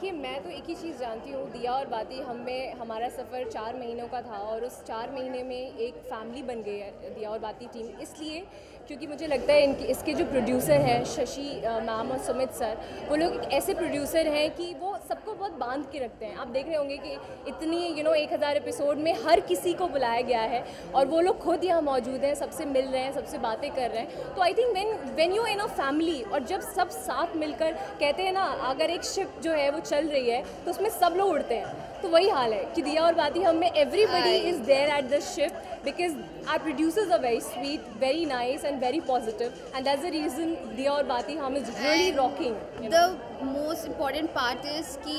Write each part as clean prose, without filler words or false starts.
देखिए मैं तो एक ही चीज़ जानती हूँ, दिया और बाती हमारा सफ़र 4 महीनों का था और उस 4 महीने में एक फैमिली बन गई है दिया और बाती टीम, इसलिए क्योंकि मुझे लगता है इसके जो प्रोड्यूसर हैं शशि मैम और सुमित सर, वो लोग एक ऐसे प्रोड्यूसर हैं कि वो सबको बहुत बांध के रखते हैं। आप देख रहे होंगे कि इतनी 1000 एपिसोड में हर किसी को बुलाया गया है और वो लोग खुद यहाँ मौजूद हैं, सबसे मिल रहे हैं, सबसे बातें कर रहे हैं। तो I think when you in a family और जब सब साथ मिलकर कहते हैं ना, अगर एक शिप जो है वो चल रही है तो उसमें सब लोग उड़ते हैं, तो वही हाल है कि दिया और बाती हम में everybody is there at the ship because our producers are very sweet, very nice and very positive and that's the reason Diya Aur Baati Hum is really rocking. The most important part is कि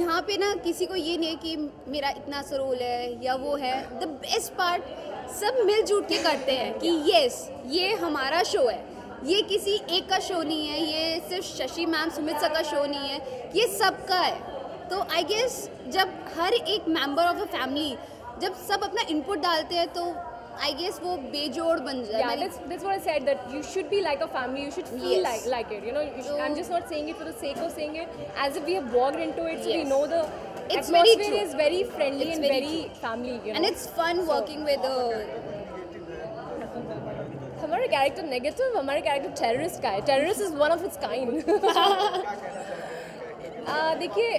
यहाँ पे ना किसी को ये नहीं है कि मेरा इतना सा रोल है या वो है। द बेस्ट पार्ट, सब मिलजुल के करते हैं कि यस ये हमारा शो है, ये किसी एक का शो नहीं है, ये सिर्फ शशि मैम सुमित सर का शो नहीं है, ये सबका है। तो आई गेस जब हर एक मेंबर ऑफ अ फैमिली जब सब अपना इनपुट डालते हैं तो आई गेस वो बेजोड़ बन जाए। Yeah, that's what I said, that you should be like a family, you should feel like it, I'm just not saying it for the sake of saying it, as if we have walked into it, so we know the atmosphere is very friendly and very family, and it's fun working with हमारा character negative, हमारा character terrorist का है। Terrorist is one of its kind. देखिए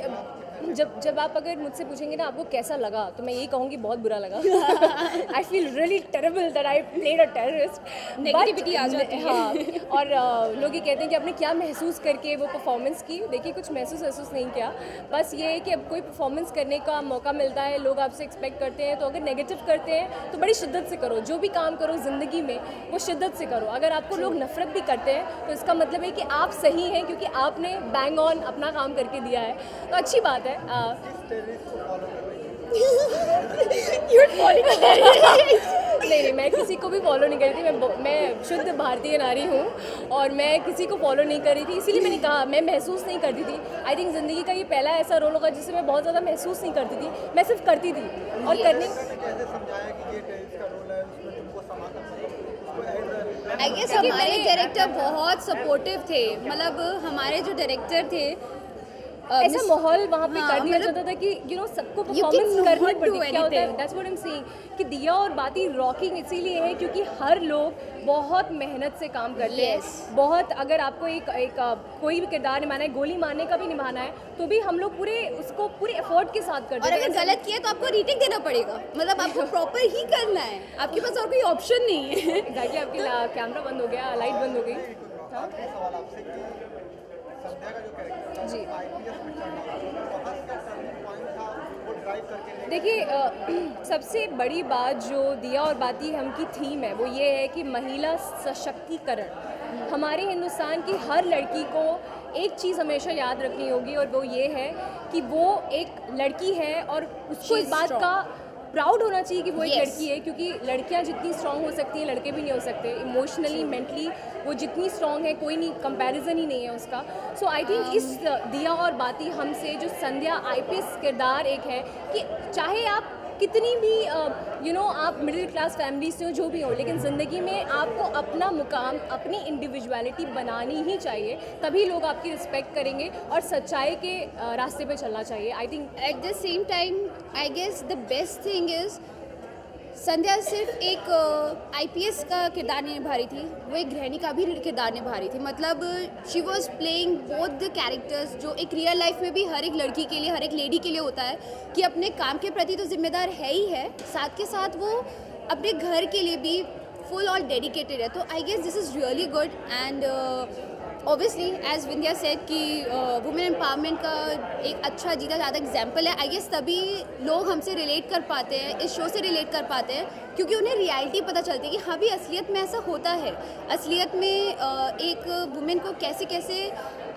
जब आप अगर मुझसे पूछेंगे ना आपको कैसा लगा, तो मैं यही कहूँगी बहुत बुरा लगा। I feel really terrible that I played a terrorist. Negativity आ जाती है। हाँ, और लोग ये कहते हैं कि आपने क्या महसूस करके वो परफॉर्मेंस की। देखिए कुछ महसूस नहीं किया, बस ये है कि अब कोई परफॉर्मेंस करने का मौका मिलता है, लोग आपसे एक्सपेक्ट करते हैं, तो अगर नेगेटिव करते हैं तो बड़ी शिद्दत से करो। जो भी काम करो ज़िंदगी में वो शिद्दत से करो। अगर आपको लोग नफरत भी करते हैं तो इसका मतलब है कि आप सही हैं, क्योंकि आपने बैंग ऑन अपना काम करके दिया है, तो अच्छी बात है। नहीं, मैं किसी को भी फॉलो नहीं कर रही थी। मैं शुद्ध भारतीय नारी हूँ और मैं किसी को फॉलो नहीं कर रही थी, इसीलिए मैंने कहा मैं महसूस नहीं करती थी। आई थिंक ज़िंदगी का ये पहला ऐसा रोल होगा जिसे मैं बहुत ज़्यादा महसूस नहीं करती थी, मैं सिर्फ करती थी और करने। आई गेस हमारे डायरेक्टर बहुत सपोर्टिव थे, मतलब हमारे जो डायरेक्टर थे ऐसा माहौल वहाँ पे कर नहीं चाहता था कि सबको परफॉर्मेंस करनी पड़ती। क्या होता है, that's what I am saying, कि दिया और बाती रॉकिंग इसीलिए है क्योंकि हर लोग बहुत मेहनत से काम करते हैं। बहुत, अगर आपको एक कोई भी किरदार निभाना है, गोली मारने का भी निभाना है, तो भी हम लोग पूरे एफर्ट के साथ करते हैं। और अगर गलत किया तो आपको रीटेक देना पड़ेगा, मतलब आपको प्रॉपर ही करना है, आपके पास और कोई ऑप्शन नहीं है। एग्जैक्टली, आपकी कैमरा बंद हो गया, लाइट बंद हो गई। जी देखिए, सबसे बड़ी बात जो दिया और बाती हम की थीम है वो ये है कि महिला सशक्तिकरण। हमारे हिंदुस्तान की हर लड़की को एक चीज़ हमेशा याद रखनी होगी और वो ये है कि वो एक लड़की है और उसको इस बात का प्राउड होना चाहिए कि वो एक लड़की है, क्योंकि लड़कियां जितनी स्ट्रांग हो सकती हैं लड़के भी नहीं हो सकते। इमोशनली, मेंटली वो जितनी स्ट्रांग है, कोई नहीं, कंपैरिजन ही नहीं है उसका। सो आई थिंक इस दिया और बाती हमसे जो संध्या आईपीएस किरदार एक है कि चाहे आप कितनी भी आप मिडिल क्लास फैमिली से हो, जो भी हो, लेकिन ज़िंदगी में आपको अपना मुकाम, अपनी इंडिविजुअलिटी बनानी ही चाहिए, तभी लोग आपकी रिस्पेक्ट करेंगे और सच्चाई के रास्ते पे चलना चाहिए। I think at the same time I guess the best thing is Sandhya सिर्फ एक आईपीएस का किरदार नहीं निभा रही थी, वो एक गृहिणी का भी किरदार निभा रही थी। मतलब she was playing both the characters, जो एक रियल लाइफ में भी हर एक लड़की के लिए, हर एक लेडी के लिए होता है कि अपने काम के प्रति तो जिम्मेदार है ही है, साथ के साथ वो अपने घर के लिए भी फुल और डेडिकेटेड है। तो I guess this is really good and obviously as Vindhya said कि वुमेन एम्पावरमेंट का एक अच्छा जीता ज़्यादा एग्जाम्पल है। आई गेस तभी लोग हमसे रिलेट कर पाते हैं, इस शो से रिलेट कर पाते हैं, क्योंकि उन्हें रियलिटी पता चलती है कि हाँ भी असलियत में ऐसा होता है। असलियत में एक वुमेन को कैसे कैसे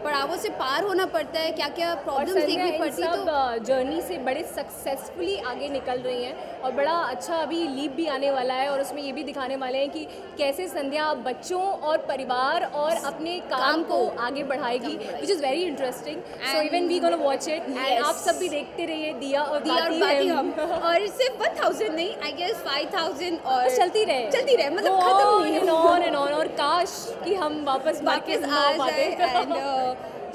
पड़ावों से पार होना पड़ता है, क्या क्या प्रॉब्लम्स देखनी पड़ती है। तो जर्नी से बड़े सक्सेसफुली आगे निकल रही हैं और बड़ा अच्छा अभी लीप भी आने वाला है और उसमें ये भी दिखाने वाले हैं कि कैसे संध्या बच्चों और परिवार और अपने काम को आगे बढ़ाएगी, which is very interesting. So even we gonna watch it and आप सब भी देखते रहिए दिया और बाती हम। और सिर्फ 1000 नहीं, आई गेस 5000 और चलती रहे मतलब खत्म नहीं ऑन एंड ऑन। और काश कि हम वापस आ जाए। एंड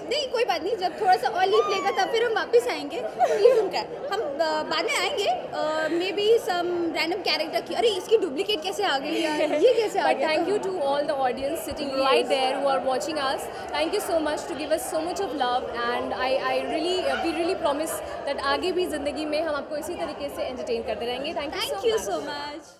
नहीं कोई बात नहीं, जब थोड़ा सा और लीप लेगा तब फिर हम वापस आएंगे। तो ये सुनकर हम बाद में आएंगे maybe some random character की, अरे इसकी डुप्लीकेट कैसे आ गई यार, ये कैसे आ But गया। thank you to all the audience sitting right there who are watching us. Thank you so much to give us so much of love, and we really promise that आगे भी ज़िंदगी में हम आपको इसी तरीके से entertain करते रहेंगे. Thank you so much. so much.